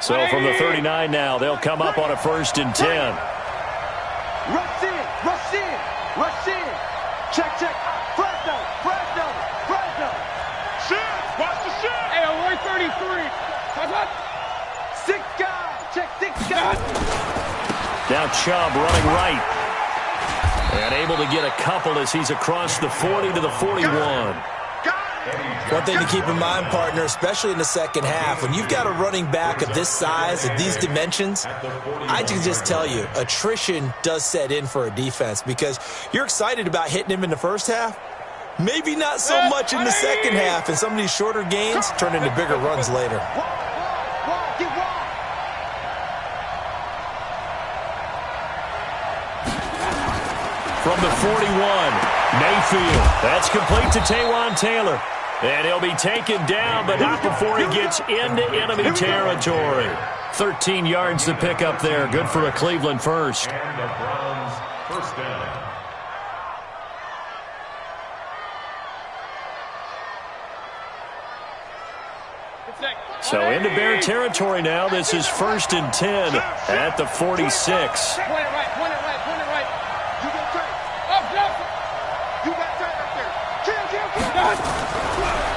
So from the 39 now, they'll come up on a 1st and 10. Rush in, rush in, rush in. Check, check. Fresno, Fresno, Fresno. Shit, watch the shit. Hey, 133. What? 6 guys, check 6 guys. Now Chubb running right. And able to get a couple as he's across the 40 to the 41. One thing to keep in mind, partner, especially in the second half, when you've got a running back of this size, of these dimensions, I can just tell you, attrition does set in for a defense because you're excited about hitting him in the first half. Maybe not so much in the second half, and some of these shorter gains turn into bigger runs later. From the 41, Mayfield. That's complete to Taywan Taylor. And he'll be taken down, but not before he gets into enemy territory. 13 yards to pick up there. Good for a Cleveland first. And the Browns first down. So into Bear territory now. This is 1st and 10 at the 46. Point it right, point it right, point it right. You got tight. Up, Johnson. You got tight right there. Kill.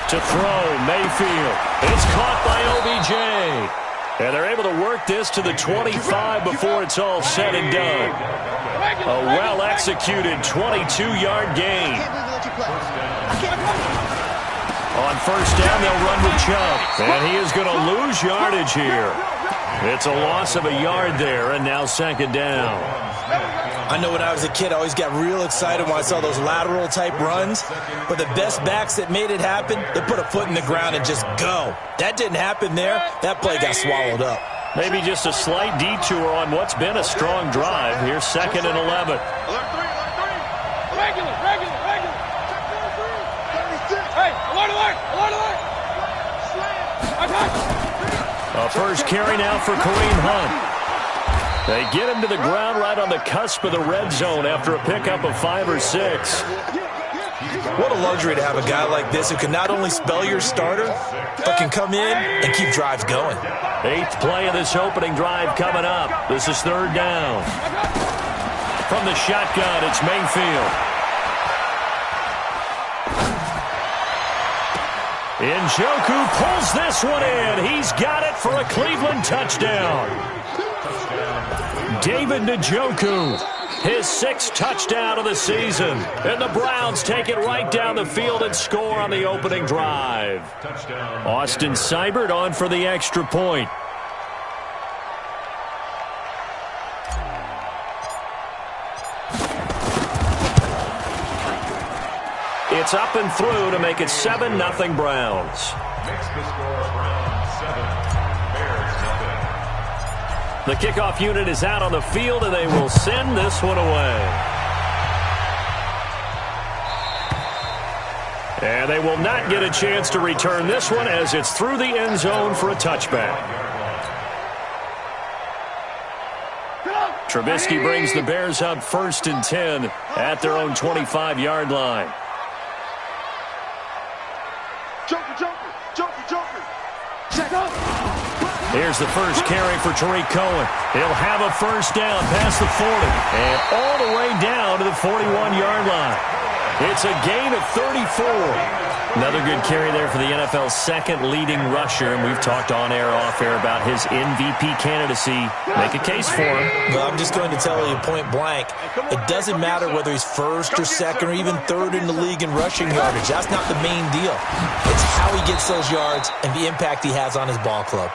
To throw, Mayfield. It's caught by OBJ. And they're able to work this to the 25 before it's all said and done. A well-executed 22-yard gain. On 1st down, they'll run with Chubb. And he is going to lose yardage here. It's a loss of a yard there, and now 2nd down. I know when I was a kid, I always got real excited when I saw those lateral-type runs. But the best backs that made it happen, they put a foot in the ground and just go. That didn't happen there. That play got swallowed up. Maybe just a slight detour on what's been a strong drive. Here's 2nd and 11. Regular. Hey, alert. A first carry now for Kareem Hunt. They get him to the ground right on the cusp of the red zone after a pickup of 5 or 6. What a luxury to have a guy like this who can not only spell your starter, but can come in and keep drives going. 8th play of this opening drive coming up. This is 3rd down. From the shotgun, it's Mayfield. Njoku pulls this one in. He's got it for a Cleveland touchdown. David Njoku, his 6th touchdown of the season. And the Browns take it right down the field and score on the opening drive. Austin Seibert on for the extra point. It's up and through to make it 7-0 Browns. Makes the score Browns 7, Bears 0. The kickoff unit is out on the field, and they will send this one away. And they will not get a chance to return this one as it's through the end zone for a touchback. Trubisky brings the Bears up 1st and 10 at their own 25-yard line. Joker. Check up. Here's the first carry for Tariq Cohen. He'll have a 1st down past the 40 and all the way down to the 41-yard line. It's a gain of 34. Another good carry there for the NFL's 2nd leading rusher, and we've talked on air, off air about his MVP candidacy. Make a case for him. Well, I'm just going to tell you point blank, it doesn't matter whether he's 1st or 2nd or even 3rd in the league in rushing yardage. That's not the main deal. It's how he gets those yards and the impact he has on his ball club.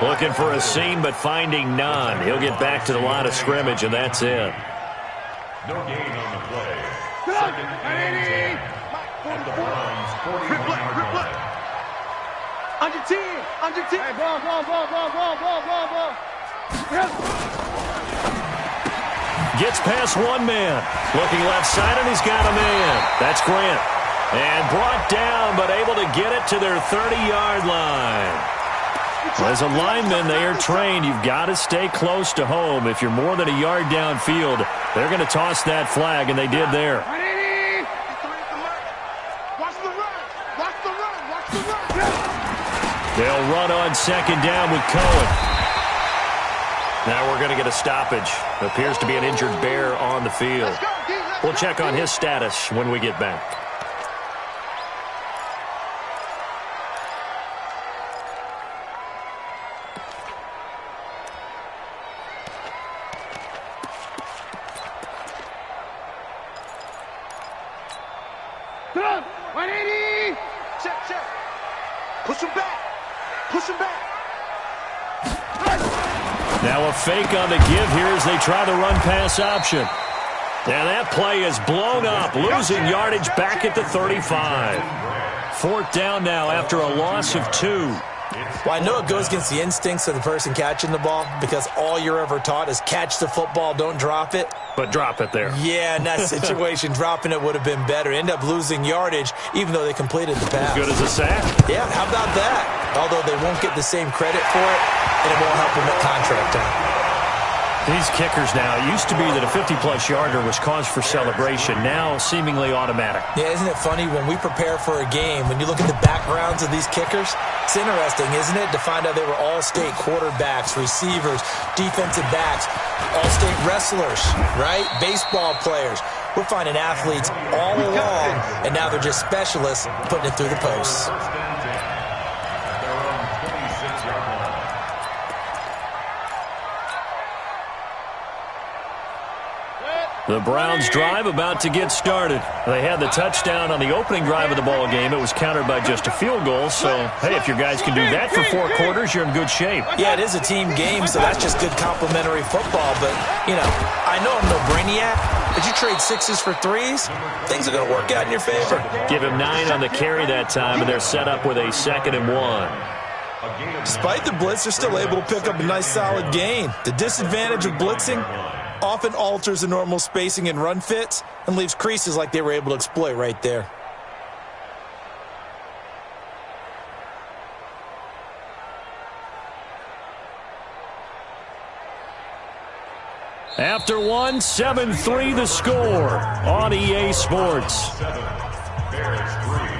Looking for a seam, but finding none. He'll get back to the line of scrimmage, and that's it. No gain on the play. 2nd and 10. At the Browns 41-yard line. Under 10. Hey, ball. Gets past one man. Looking left side, and he's got a man. That's Grant. And brought down, but able to get it to their 30-yard line. As a lineman, they are trained. You've got to stay close to home. If you're more than a yard downfield, they're going to toss that flag, and they did there. They'll run on 2nd down with Cohen. Now we're going to get a stoppage. Appears to be an injured Bear on the field. We'll check on his status when we get back. Come on, 180. Check, check. Push him back. Push him back. Now a fake on the give here as they try the run-pass option. Now that play is blown up, losing yardage back at the 35. Fourth down now after a loss of 2. Well, I know it goes against the instincts of the person catching the ball because all you're ever taught is catch the football, don't drop it. But drop it there. Yeah, in that situation, dropping it would have been better. End up losing yardage even though they completed the pass. Good as a sack. Yeah, how about that? Although they won't get the same credit for it, and it won't help them at contract time. These kickers now, it used to be that a 50-plus yarder was cause for celebration, now seemingly automatic. Yeah, isn't it funny when we prepare for a game, when you look at the backgrounds of these kickers, it's interesting, isn't it, to find out they were all-state quarterbacks, receivers, defensive backs, all-state wrestlers, right? Baseball players. We're finding athletes all along, and now they're just specialists putting it through the posts. The Browns drive about to get started. They had the touchdown on the opening drive of the ball game. It was countered by just a field goal. So, hey, if your guys can do that for 4 quarters, you're in good shape. Yeah, it is a team game, so that's just good complimentary football. But, you know, I know I'm no brainiac, but you trade 6s for 3s, things are going to work out in your favor. Give him 9 on the carry that time, and they're set up with a 2nd and 1. Despite the blitz, they're still able to pick up a nice solid gain. The disadvantage of blitzing often alters the normal spacing and run fits and leaves creases like they were able to exploit right there. After 1, 7-3 the score on EA Sports. Bears 3.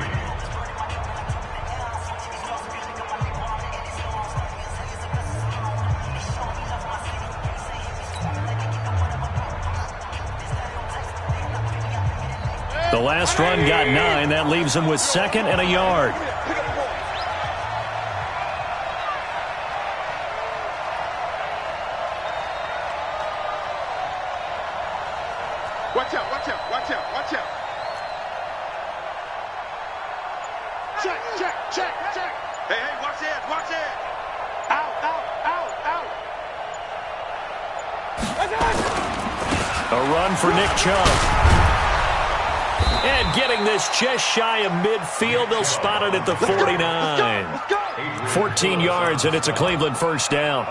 The last run got 9. That leaves him with 2nd and a yard. Watch out, watch out, watch out, watch out. Check, check, check, check. Hey, hey, watch it, watch it. Out, out, out, out. A run for Nick Chubb. And getting this just shy of midfield, they'll spot it at the 49. 14 yards, and it's a Cleveland first down.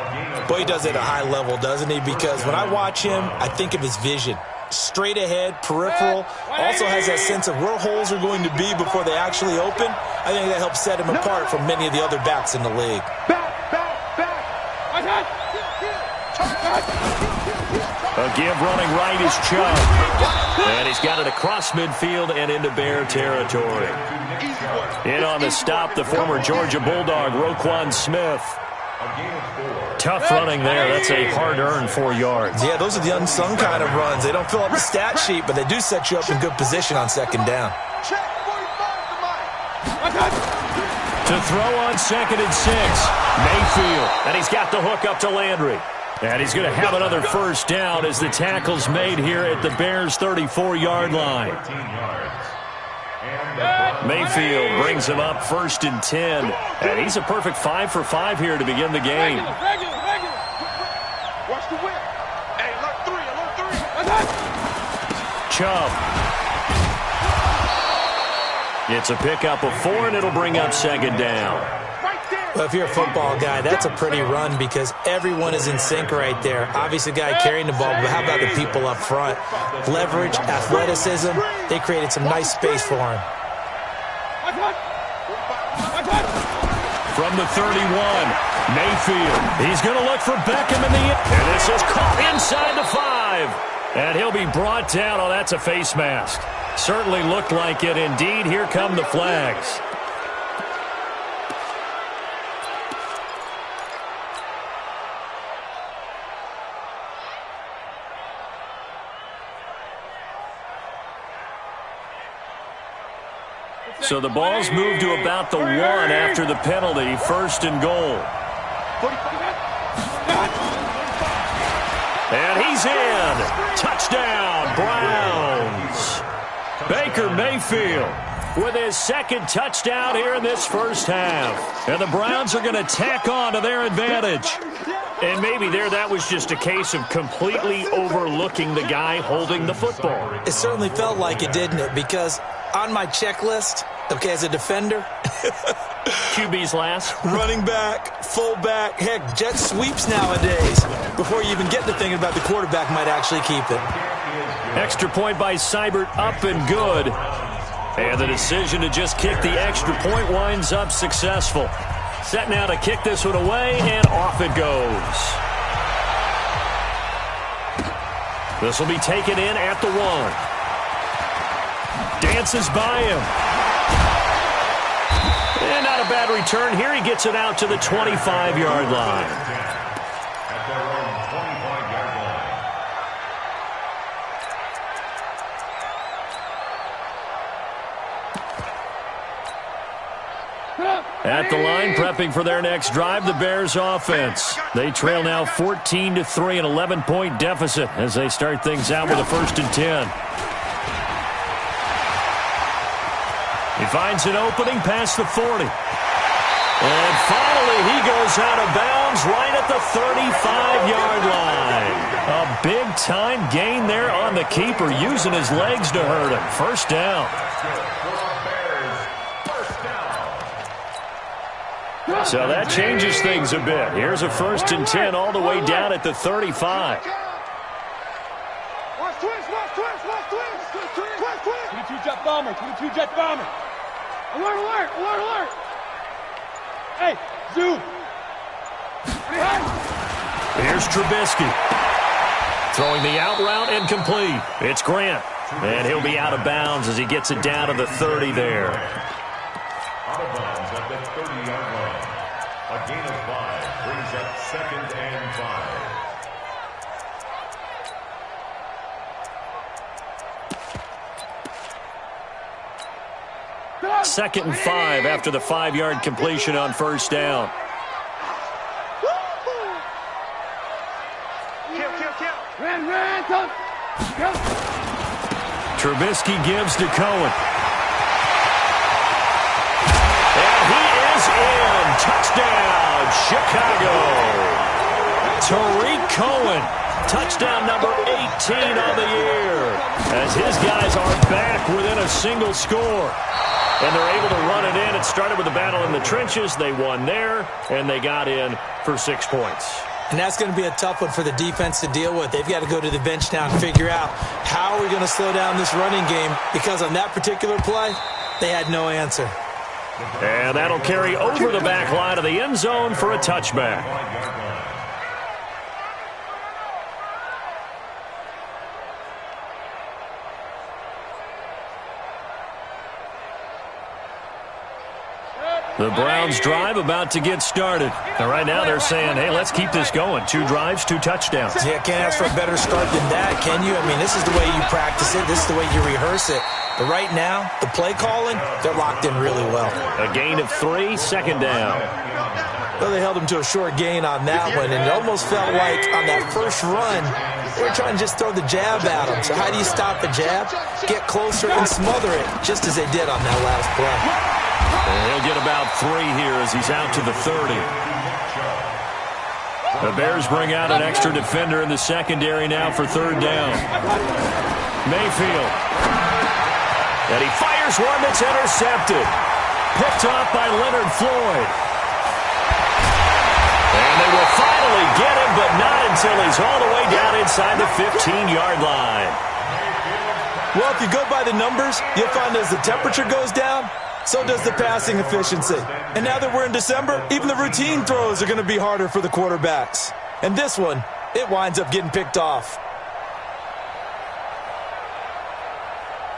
Boy, he does it at a high level, doesn't he? Because when I watch him, I think of his vision. Straight ahead, peripheral, also has that sense of where holes are going to be before they actually open. I think that helps set him apart from many of the other backs in the league. A give running right is Chubb. And he's got it across midfield and into Bear territory. In on the stop, the former Georgia Bulldog, Roquan Smith. Tough running there. That's a hard-earned 4 yards. Yeah, those are the unsung kind of runs. They don't fill up the stat sheet, but they do set you up in good position on 2nd down. To throw on 2nd and 6. Mayfield. And he's got the hook up to Landry. And he's going to have another first down as the tackle's made here at the Bears' 34-yard line. Mayfield brings him up 1st and 10. And he's a perfect 5 for 5 here to begin the game. Watch the whip. Hey, alert 3. Chubb. It's a pickup of 4, and it'll bring up 2nd down. Well, if you're a football guy, that's a pretty run because everyone is in sync right there. Obviously, the guy carrying the ball, but how about the people up front? Leverage, athleticism, they created some nice space for him. From the 31, Mayfield. He's going to look for Beckham in the end. And this is caught inside the 5. And he'll be brought down. Oh, that's a face mask. Certainly looked like it. Indeed, here come the flags. So the ball's moved to about the 1 after the penalty, 1st and goal. And he's in. Touchdown, Browns. Baker Mayfield with his 2nd touchdown here in this first half. And the Browns are going to tack on to their advantage. And maybe that was just a case of completely overlooking the guy holding the football. It certainly felt like it, didn't it? Because on my checklist, okay, as a defender, QB's last. Running back, fullback, heck, jet sweeps nowadays. Before you even get to thinking about the quarterback might actually keep it. Extra point by Seibert, up and good. And the decision to just kick the extra point winds up successful. Set now to kick this one away, and off it goes. This will be taken in at the 1. Dances by him. And not a bad return here. He gets it out to the 25-yard line. At the line, prepping for their next drive, the Bears offense. They trail now 14-3, an 11-point deficit as they start things out with a 1st and 10. He finds an opening past the 40. And finally, he goes out of bounds right at the 35-yard line. A big-time gain there on the keeper, using his legs to hurt him. 1st down. So that changes things a bit. Here's a 1st and 10 all the way down at the 35. Watch twist, watch twist, watch twist. Twist, twist. 22 jet bomber, 22 jet bomber. Alert, alert, alert, alert. Hey, zoom. Here's Trubisky. Throwing the out route and complete. It's Grant. And he'll be out of bounds as he gets it down to the 30 there. Out of bounds at the 30-yard line. A gain of 5 brings up 2nd and 5. 2nd and 5 after the 5-yard completion on 1st down. Ran, go. Trubisky gives to Cohen. And he is in. Touchdown, Chicago. Tariq Cohen, touchdown number 18 on the year. As his guys are back within a single score. And they're able to run it in. It started with a battle in the trenches. They won there, and they got in for 6 points. And that's going to be a tough one for the defense to deal with. They've got to go to the bench now and figure out how are we going to slow down this running game, because on that particular play, they had no answer. And that'll carry over the back line of the end zone for a touchback. The Browns drive about to get started. And right now they're saying, hey, let's keep this going. 2 drives, 2 touchdowns. Yeah, can't ask for a better start than that, can you? I mean, this is the way you practice it. This is the way you rehearse it. But right now, the play calling, they're locked in really well. A gain of 3, 2nd down. Well, they held him to a short gain on that one, and it almost felt like on that first run, they were trying to just throw the jab at him. So how do you stop a jab? Get closer and smother it, just as they did on that last play. And he'll get about 3 here as he's out to the 30. The Bears bring out an extra defender in the secondary now for 3rd down. Mayfield. And he fires one that's intercepted. Picked off by Leonard Floyd. And they will finally get him, but not until he's all the way down inside the 15-yard line. Well, if you go by the numbers, you'll find as the temperature goes down, so does the passing efficiency. And now that we're in December, even the routine throws are going to be harder for the quarterbacks. And this one, it winds up getting picked off.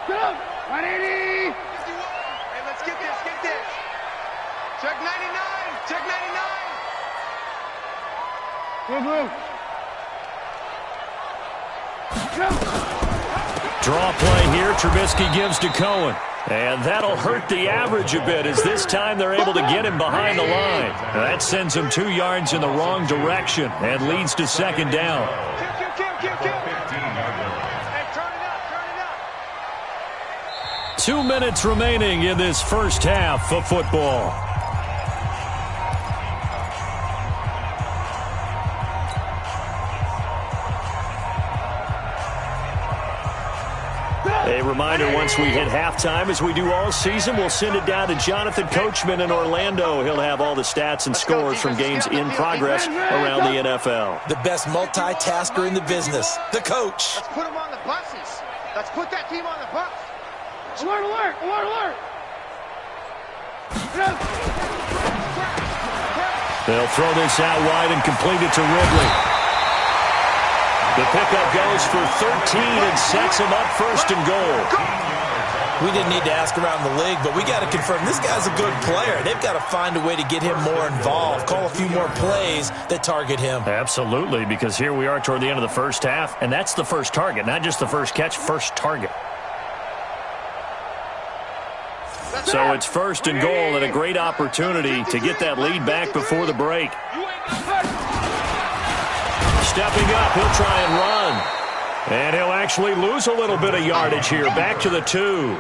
Go! 180! 51. Hey, let's get this, get this. Check 99, check 99. Move. Go! Draw play here. Trubisky gives to Cohen. And that'll hurt the average a bit as this time they're able to get him behind the line. That sends him 2 yards in the wrong direction and leads to second down. Hey, turn it up, turn it up. 2 minutes remaining in this first half of football. A reminder, once we hit halftime, as we do all season, we'll send it down to Jonathan Coachman in Orlando. He'll have all the stats and scores from games in progress around the NFL. The best multitasker in the business, the coach. Let's put them on the buses. Let's put that team on the bus. Alert, alert, alert, alert. They'll throw this out wide and complete it to Ridley. The pickup goes for 13 and sets him up first and goal. We didn't need to ask around the league, but we got to confirm this guy's a good player. They've got to find a way to get him more involved, call a few more plays that target him. Absolutely, because here we are toward the end of the first half, and that's the first target, not just the first catch, first target. So it's first and goal and a great opportunity to get that lead back before the break. Stepping up, he'll try and run. And he'll actually lose a little bit of yardage here, back to the 2.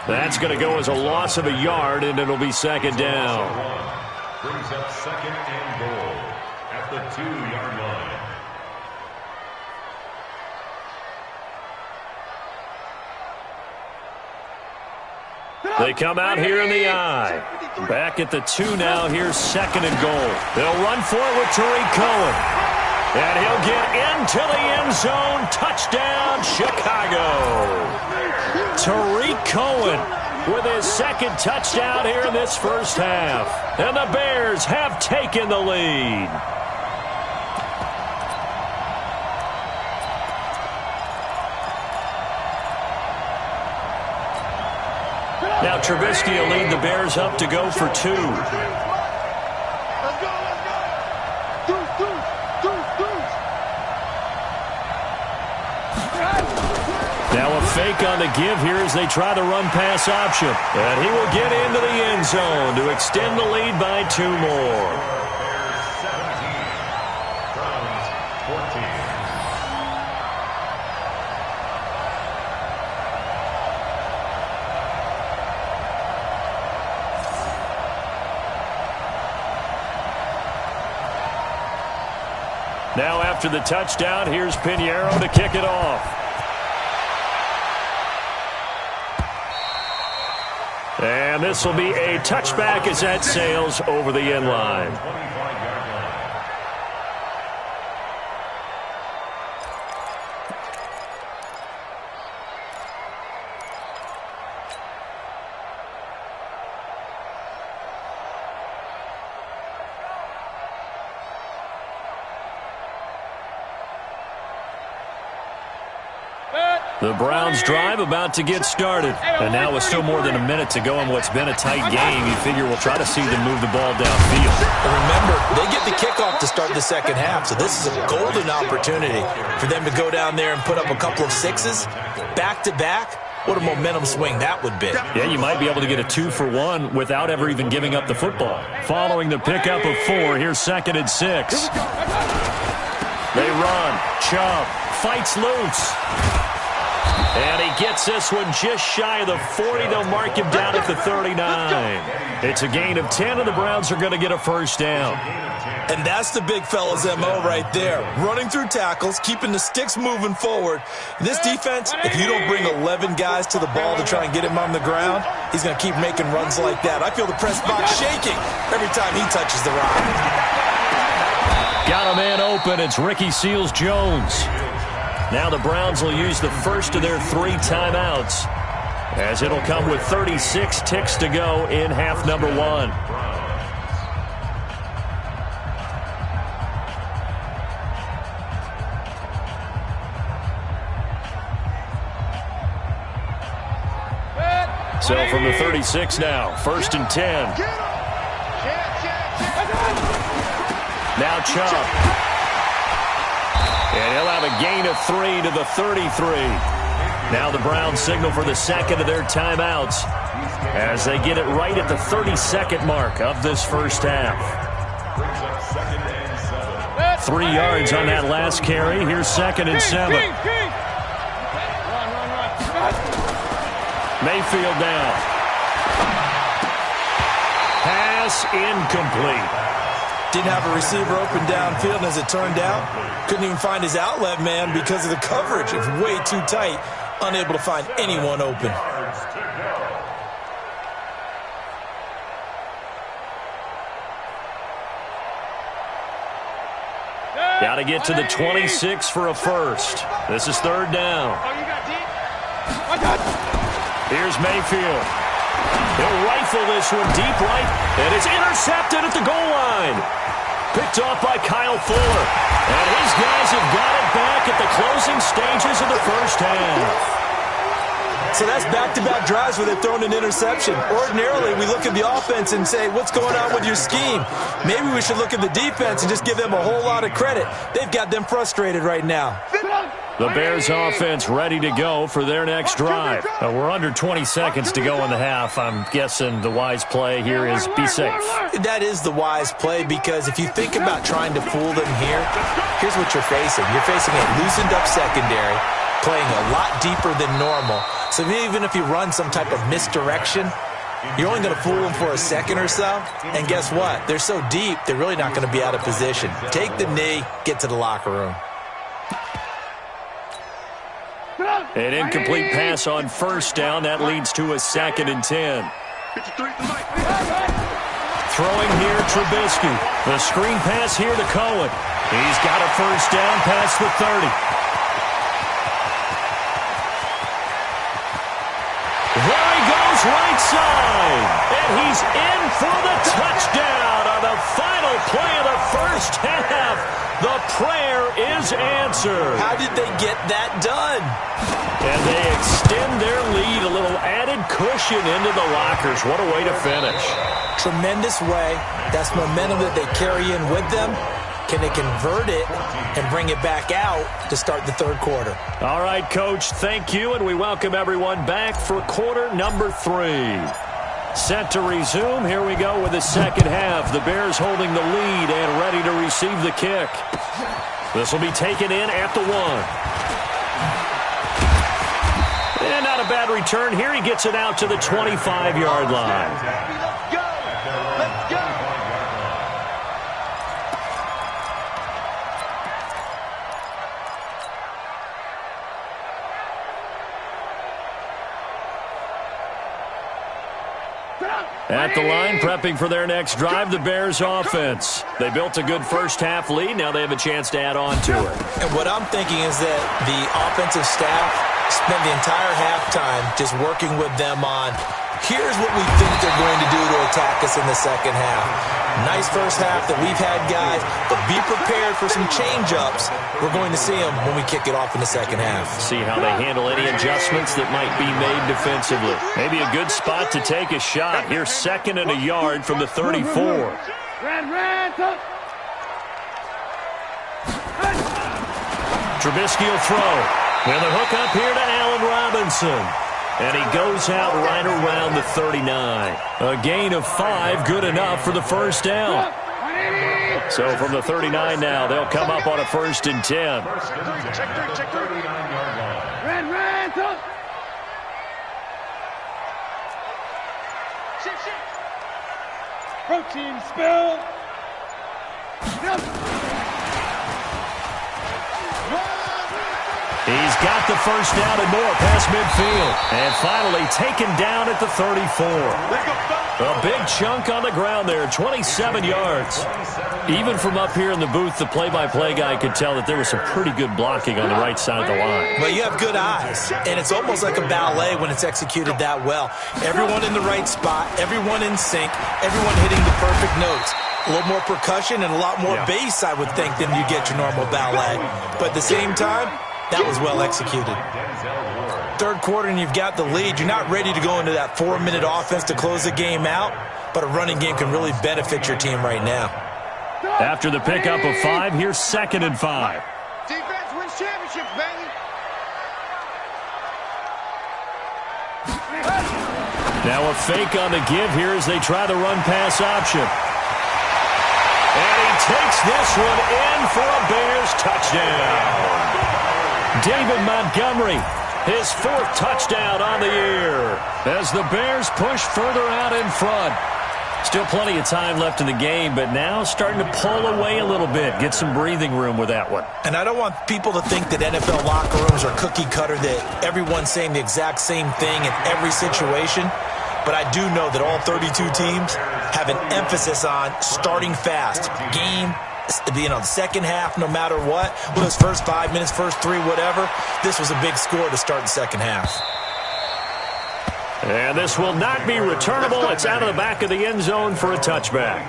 That's going to go as a loss of a yard, and it'll be second down. Brings up second and goal at the 2-yard line. They come out here in the I. Back at the 2 now. Here's second and goal. They'll run for it with Tariq Cohen. And he'll get into the end zone. Touchdown, Chicago. Tariq Cohen with his second touchdown here in this first half. And the Bears have taken the lead. Now Trubisky will lead the Bears up to go for 2. Let's go, let's go. Deuce, deuce, deuce, deuce. Now a fake on the give here as they try the run-pass option. And he will get into the end zone to extend the lead by 2 more. Bears 17, Browns 14. Now after the touchdown, here's Pinheiro to kick it off. And this will be a touchback as that sails over the end line. 25-yard line. The Browns drive about to get started. And now with still more than a minute to go in what's been a tight game, you figure we'll try to see them move the ball downfield. And remember, they get the kickoff to start the second half, so this is a golden opportunity for them to go down there and put up a couple of 6s back-to-back. What a momentum swing that would be. Yeah, you might be able to get a 2-for-1 without ever even giving up the football. Following the pickup of 4, here's second and 6. They run. Chubb fights loose. And he gets this one just shy of the 40. They'll mark him down at the 39. It's a gain of 10, and the Browns are going to get a first down. And that's the big fella's MO right there. Running through tackles, keeping the sticks moving forward. This defense, if you don't bring 11 guys to the ball to try and get him on the ground, he's going to keep making runs like that. I feel the press box shaking every time he touches the rock. Got a man open. It's Ricky Seals-Jones. Now the Browns will use the first of their 3 timeouts, as it'll come with 36 ticks to go in half number 1. So from the 36 now, first and 10. Now Chubb. And he'll have a gain of 3 to the 33. Now the Browns signal for the second of their timeouts as they get it right at the 30-second mark of this first half. 3 yards on that last carry. Here's 2nd and 7. Mayfield down. Pass incomplete. Didn't have a receiver open downfield, and as it turned out, couldn't even find his outlet man because of the coverage. It was way too tight, unable to find anyone open. Got to get to the 26 for a first. This is 3rd down. Here's Mayfield. He'll rifle this one deep right, and it's intercepted at the goal line. Picked off by Kyle Fuller. And his guys have got it back at the closing stages of the first half. So that's back-to-back drives where they've thrown an interception. Ordinarily, we look at the offense and say, what's going on with your scheme? Maybe we should look at the defense and just give them a whole lot of credit. They've got them frustrated right now. The Bears offense ready to go for their next drive. We're under 20 seconds to go in the half. I'm guessing the wise play here is be safe. That is the wise play, because if you think about trying to fool them here, here's what you're facing. You're facing a loosened up secondary, playing a lot deeper than normal. So even if you run some type of misdirection, you're only going to fool them for a second or so. And guess what? They're so deep, they're really not going to be out of position. Take the knee, get to the locker room. An incomplete pass on 1st down. That leads to a 2nd and 10. Throwing here, Trubisky. The screen pass here to Cohen. He's got a 1st down past the 30. There he goes, right side. And he's in for the touchdown on the final play of the first half. The prayer is answered. How did they get that done? And they extend their lead, a little added cushion into the lockers. What a way to finish. Tremendous way. That's momentum that they carry in with them. Can they convert it and bring it back out to start the 3rd quarter? All right, Coach, thank you, and we welcome everyone back for quarter number 3. Set to resume. Here we go with the second half. The Bears holding the lead and ready to receive the kick. This will be taken in at the 1. And not a bad return here. He gets it out to the 25-yard line. Let's go! Let's go! At the line, prepping for their next drive, the Bears offense. They built a good first half lead. Now they have a chance to add on to it. And what I'm thinking is that the offensive staff spent the entire halftime just working with them on, here's what we think they're going to do to attack us in the second half. Nice first half that we've had, guys, but be prepared for some change-ups. We're going to see them when we kick it off in the second half. See how they handle any adjustments that might be made defensively. Maybe a good spot to take a shot. Here's 2nd and a yard from the 34. Trubisky will throw. And the hook up here to Allen Robinson. And he goes out right around the 39. A gain of 5, good enough for the first down. So from the 39 now, they'll come up on a 1st and 10. Protein spill. He's got the first down and more past midfield. And finally taken down at the 34. A big chunk on the ground there, 27 yards. Even from up here in the booth, the play-by-play guy could tell that there was some pretty good blocking on the right side of the line. Well, you have good eyes, and it's almost like a ballet when it's executed that well. Everyone in the right spot, everyone in sync, everyone hitting the perfect notes. A little more percussion and a lot more bass, I would think, than you get your normal ballet. But at the same time, that was well executed. 3rd quarter and you've got the lead. You're not ready to go into that 4-minute offense to close the game out, but a running game can really benefit your team right now. After the pickup of 5, here's 2nd and 5. Defense wins championships, baby. Now a fake on the give here as they try the run-pass option. And he takes this one in for a Bears touchdown. David Montgomery, his 4th touchdown on the year as the Bears push further out in front. Still plenty of time left in the game, but now starting to pull away a little bit, get some breathing room with that one. And I don't want people to think that NFL locker rooms are cookie cutter, that everyone's saying the exact same thing in every situation. But I do know that all 32 teams have an emphasis on starting fast. Game, the second half, no matter what. Well, those first 5 minutes, first 3, whatever. This was a big score to start the second half. And this will not be returnable. It's out of the back of the end zone for a touchback.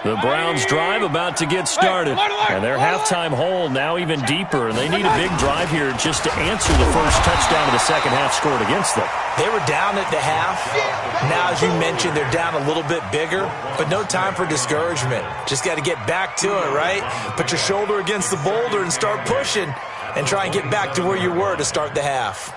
The Browns drive about to get started. And their halftime hole now even deeper. And they need a big drive here just to answer the first touchdown of the second half scored against them. They were down at the half. Now, as you mentioned, they're down a little bit bigger. But no time for discouragement. Just got to get back to it, right? Put your shoulder against the boulder and start pushing. And try and get back to where you were to start the half.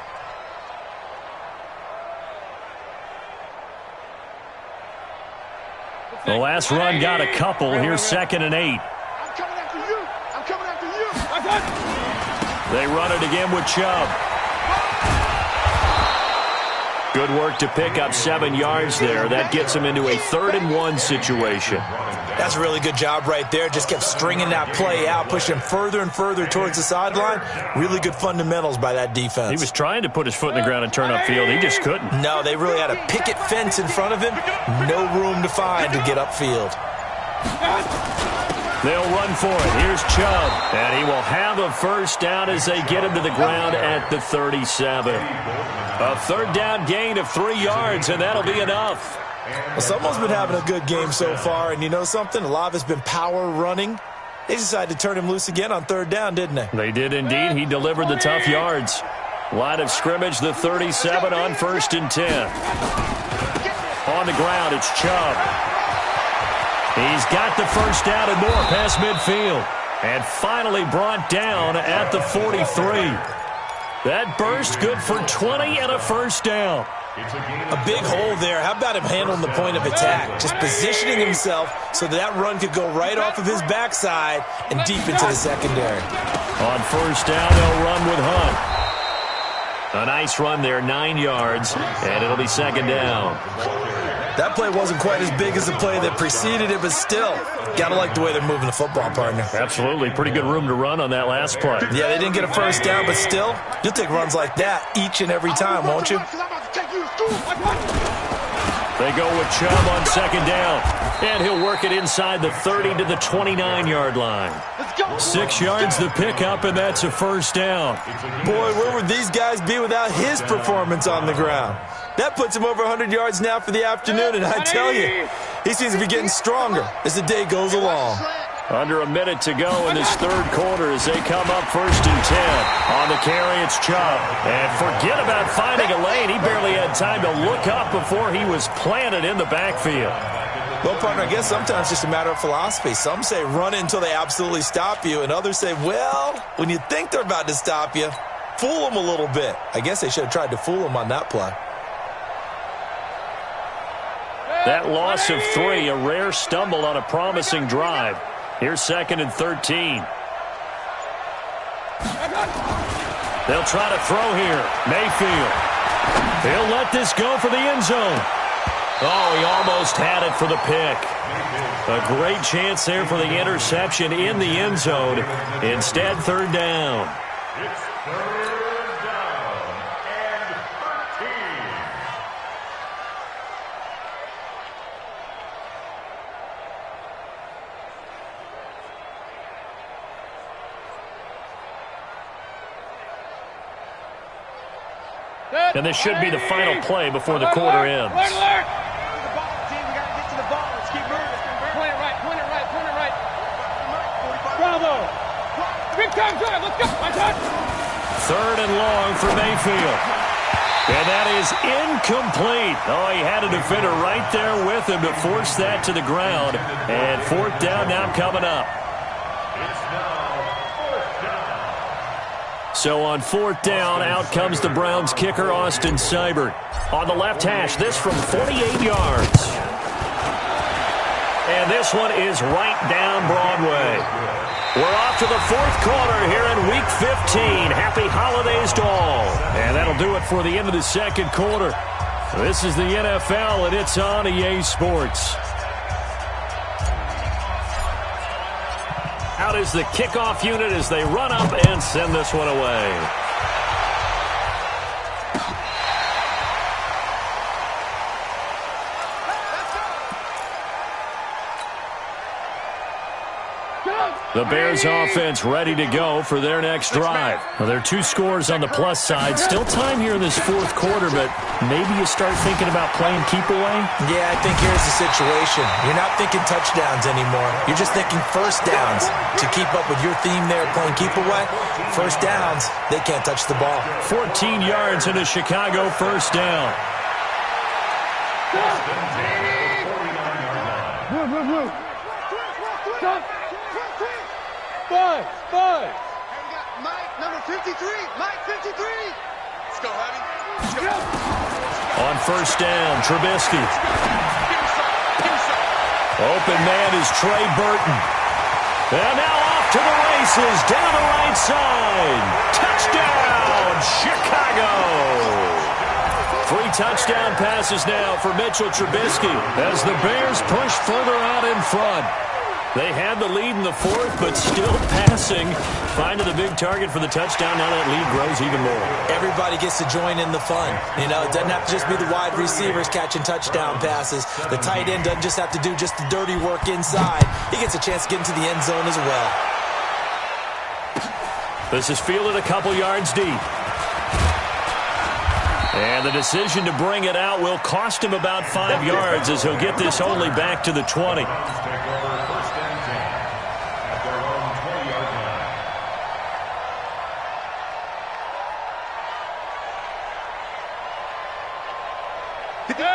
The last run got a couple. Here's 2nd and 8. I'm coming after you. I'm coming after you. They run it again with Chubb. Good work to pick up 7 yards there. That gets them into a 3rd and 1 situation. That's a really good job right there. Just kept stringing that play out, pushing further and further towards the sideline. Really good fundamentals by that defense. He was trying to put his foot in the ground and turn upfield. He just couldn't. No, they really had a picket fence in front of him. No room to find to get upfield. They'll run for it. Here's Chubb. And he will have a first down as they get him to the ground at the 37. A 3rd down gain of 3 yards, and that'll be enough. Well, someone's been having a good game so far, and you know something? A lot of it's been power running. They decided to turn him loose again on 3rd down, didn't they? They did indeed. He delivered the tough yards. Line of scrimmage, the 37 on 1st and 10. On the ground, it's Chubb. He's got the first down and more past midfield. And finally brought down at the 43. That burst good for 20 and a first down. A big hole there. How about him handling the point of attack? Just positioning himself so that run could go right off of his backside and deep into the secondary. On first down, they'll run with Hunt. A nice run there, 9 yards, and it'll be 2nd down. That play wasn't quite as big as the play that preceded it, but still, gotta like the way they're moving the football, partner. Absolutely. Pretty good room to run on that last play. Yeah, they didn't get a first down, but still, you'll take runs like that each and every time, won't you? They go with Chubb on 2nd down. And he'll work it inside the 30 to the 29-yard line. 6 yards the pickup, and that's a first down. Boy, where would these guys be without his performance on the ground? That puts him over 100 yards now for the afternoon, and I tell you, he seems to be getting stronger as the day goes along. Under a minute to go in this 3rd quarter as they come up 1st and 10. On the carry, it's Chubb. And forget about finding a lane. He barely had time to look up before he was planted in the backfield. Well, partner, I guess sometimes it's just a matter of philosophy. Some say run it until they absolutely stop you, and others say, well, when you think they're about to stop you, fool them a little bit. I guess they should have tried to fool them on that play. That loss of 3, a rare stumble on a promising drive. Here's 2nd and 13. They'll try to throw here. Mayfield. He'll let this go for the end zone. Oh, he almost had it for the pick. A great chance there for the interception in the end zone. Instead, 3rd down. It's 3rd down and 13. And this should be the final play before the quarter ends. Alert, alert! Team, we gotta get to the ball. Let's keep moving. Point it right, point it right, point it right. Bravo! Big time drive, let's go! My touch! 3rd and long for Mayfield. And And that is incomplete. Oh, he had a defender right there with him to force that to the ground. And fourth down now coming up. So on fourth down, out comes the Browns kicker, Austin Seibert. On the left hash, this from 48 yards. And this one is right down Broadway. We're off to the fourth quarter here in Week 15. Happy holidays to all. And that'll do it for the end of the second quarter. This is the NFL, and it's on EA Sports. Out is the kickoff unit as they run up and send this one away. The Bears offense ready to go for their next drive. Well, there are two scores on the plus side. Still time here in this fourth quarter, but maybe you start thinking about playing keep away? Yeah, I think here's the situation. You're not thinking touchdowns anymore. You're just thinking first downs. To keep up with your theme there, playing keep away, first downs, they can't touch the ball. 14 yards into Chicago, first down. Move. Stop. Five. Mike, number 53. Mike, 53. Let's go, Javi. Let's go. On first down, Trubisky. Open man is Trey Burton. And now off to the races, down the right side. Touchdown, Chicago. 3 touchdown passes now for Mitchell Trubisky as the Bears push further out in front. They had the lead in the fourth, but still passing. Finding the big target for the touchdown. Now that lead grows even more. Everybody gets to join in the fun. You know, it doesn't have to just be the wide receivers catching touchdown passes. The tight end doesn't just have to do just the dirty work inside. He gets a chance to get into the end zone as well. This is fielded a couple yards deep. And the decision to bring it out will cost him about 5 yards as he'll get this only back to the 20.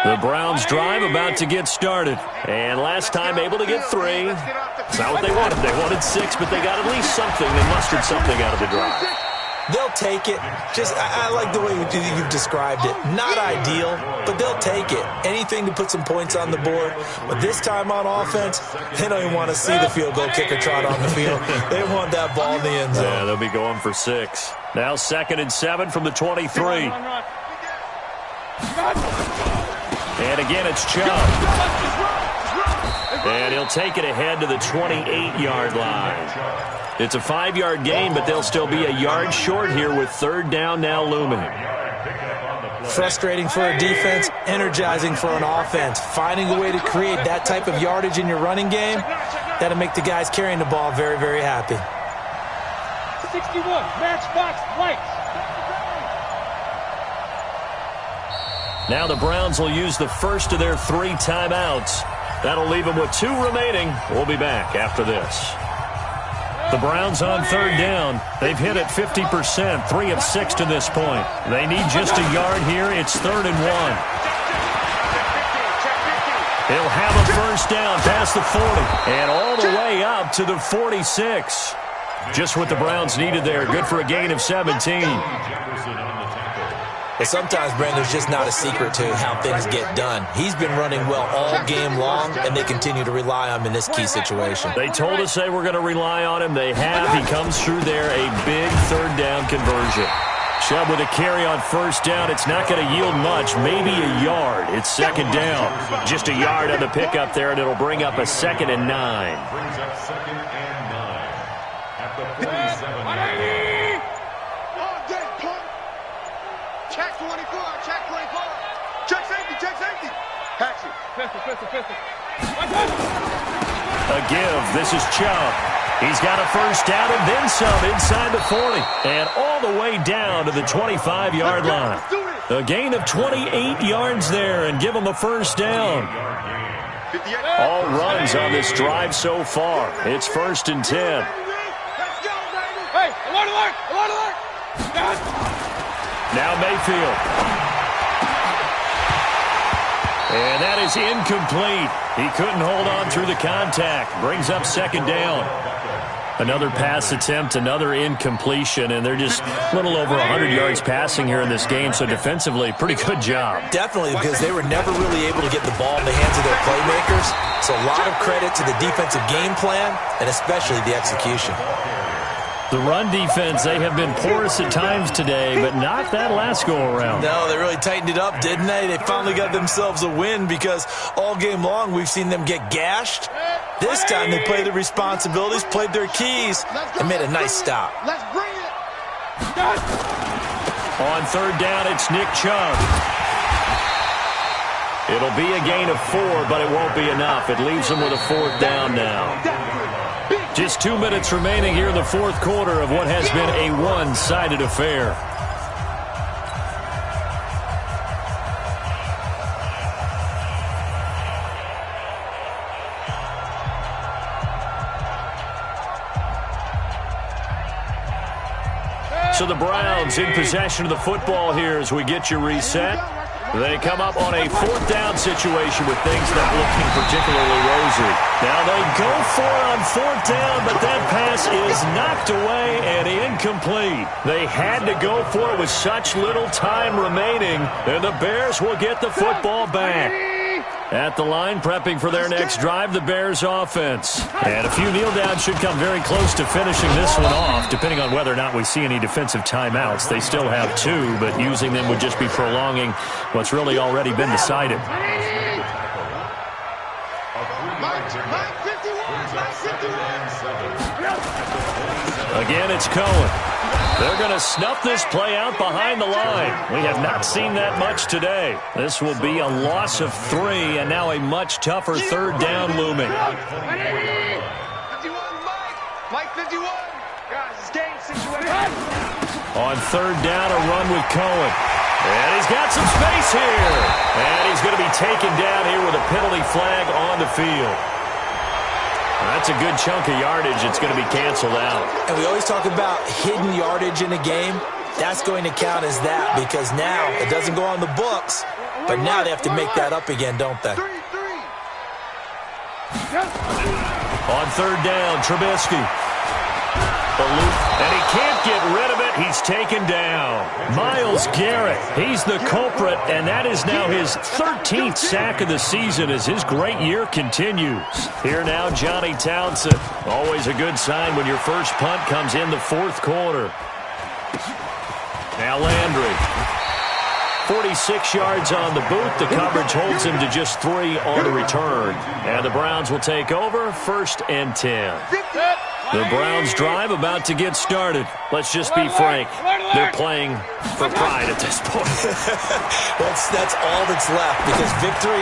The Browns drive about to get started. And last time able to get 3. It's not what they wanted. They wanted 6, but they got at least something. They mustered something out of the drive. They'll take it. I like the way you've described it. Not ideal, but they'll take it. Anything to put some points on the board. But this time on offense, they don't even want to see the field goal kicker trot on the field. They want that ball in the end zone. Yeah, they'll be going for 6. Now 2nd and 7 from the 23. And again, it's Chubb. And he'll take it ahead to the 28-yard line. It's a 5-yard gain, but they'll still be a yard short here with third down now looming. Frustrating for a defense, energizing for an offense. Finding a way to create that type of yardage in your running game, that'll make the guys carrying the ball very, very happy. 61, matchbox lights. Now the Browns will use the first of their 3 timeouts. That'll leave them with 2 remaining. We'll be back after this. The Browns on third down. They've hit it 50%, 3 of 6 to this point. They need just a yard here. It's 3rd and 1. He'll have a first down past the 40 and all the way up to the 46. Just what the Browns needed there. Good for a gain of 17. But sometimes, Brandon, there's just not a secret to how things get done. He's been running well all game long, and they continue to rely on him in this key situation. They told us they were going to rely on him. They have. He comes through there, a big third down conversion. Chubb with a carry on first down. It's not going to yield much, maybe a yard. It's 2nd down. Just a yard on the pickup there, and it'll bring up a 2nd and 9. Brings up 2nd and 9 at the 47-yard. Check 24, check 24. Check safety. Pass it. Pistol. A give. This is Chubb. He's got a first down and then some inside the 40. And all the way down to the 25-yard line. A gain of 28 yards there and give him a first down. All runs on this drive so far. It's 1st and 10. Hey, alert! Now Mayfield. is incomplete. He couldn't hold on through the contact. Brings up second down. Another pass attempt, another incompletion, and they're just a little over 100 yards passing here in this game, so defensively, pretty good job. Definitely, because they were never really able to get the ball in the hands of their playmakers, so a lot of credit to the defensive game plan and especially the execution. The run defense, they have been porous at times today, but not that last go-around. No, they really tightened it up, didn't they? They finally got themselves a win because all game long we've seen them get gashed. This time they played their responsibilities, played their keys, and made a nice stop. Let's bring it. On third down, it's Nick Chubb. It'll be a gain of 4, but it won't be enough. It leaves them with a fourth down now. Just 2 minutes remaining here in the fourth quarter of what has been a one-sided affair. So the Browns in possession of the football here as we get you reset. They come up on a fourth down situation with things not looking particularly rosy. Now they go for it on fourth down, but that pass is knocked away and incomplete. They had to go for it with such little time remaining, and the Bears will get the football back. At the line, prepping for their next drive, the Bears offense. And a few kneel downs should come very close to finishing this one off, depending on whether or not we see any defensive timeouts. They still have 2, but using them would just be prolonging what's really already been decided. Again, it's Cohen. They're going to snuff this play out behind the line. We have not seen that much today. This will be a loss of 3, and now a much tougher third down looming. 51, Mike 51. Guys, it's game situation. On third down, a run with Cohen. And he's got some space here. And he's going to be taken down here with a penalty flag on the field. That's a good chunk of yardage. It's going to be canceled out. And we always talk about hidden yardage in a game. That's going to count as that because now it doesn't go on the books, but now they have to make that up again, don't they? On third down, Trubisky. And he can't get rid of it. He's taken down. Myles Garrett, he's the culprit, and that is now his 13th sack of the season as his great year continues. Here now, Johnny Townsend. Always a good sign when your first punt comes in the fourth quarter. Now Landry. 46 yards on the boot. The coverage holds him to just 3 on the return. And the Browns will take over, 1st and 10. The Browns drive about to get started. Let's just be frank. They're playing for pride at this point. That's all that's left because victory,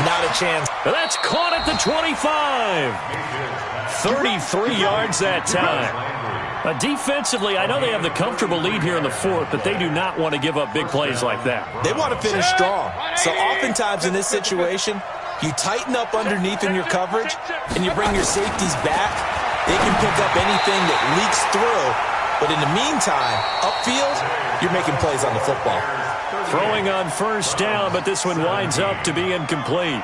not a chance. That's caught at the 25. 33 yards that time. Defensively, I know they have the comfortable lead here in the fourth, but they do not want to give up big plays like that. They want to finish strong. So oftentimes in this situation, you tighten up underneath in your coverage and you bring your safeties back. They can pick up anything that leaks through. But in the meantime, upfield, you're making plays on the football. Throwing on first down, but this one winds up to be incomplete.